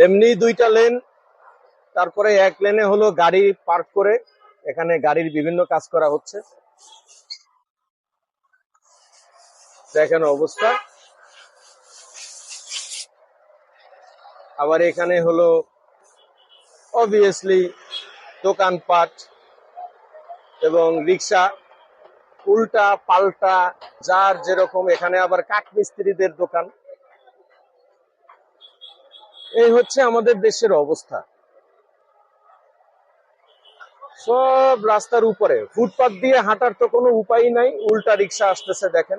এমনি দুইটা লেন, তারপরে এক লেনে হলো গাড়ি পার্ক করে এখানে গাড়ির বিভিন্ন কাজ করা হচ্ছে। দেখেন অবস্থা। আবার এখানে হলো অবভিয়াসলি দোকানপাট এবং রিক্সা, উল্টা পাল্টা যার যেরকম। এখানে আবার কাঠমিস্ত্রিদের দোকান। এই হচ্ছে আমাদের দেশের অবস্থা। সব রাস্তার উপরে, ফুটপাত দিয়ে হাঁটার তো কোনো উপায় নাই, উল্টা রিক্সা আসতেছে। দেখেন,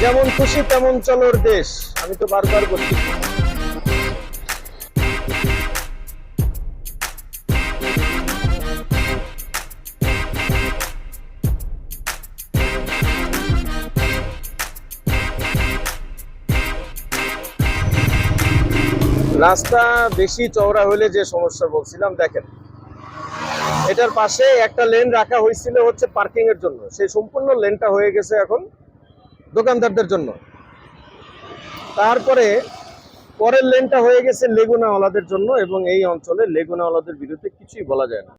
যেমন খুশি তেমন চলোর দেশ, আমি তো বারবার বলছি। রাস্তা বেশি চওড়া হলে যে সমস্যা বলছিলাম, দেখেন এটার পাশে একটা লেন রাখা হয়েছিল হচ্ছে পার্কিং এর জন্য, সেই সম্পূর্ণ লেনটা হয়ে গেছে এখন দোকানদারদের জন্য। তারপরে পরের লেনটা হয়ে গেছে লেগুনাওয়ালাদের জন্য, এবং এই অঞ্চলে লেগুনাওয়ালাদের বিরুদ্ধে কিছুই বলা যায় না।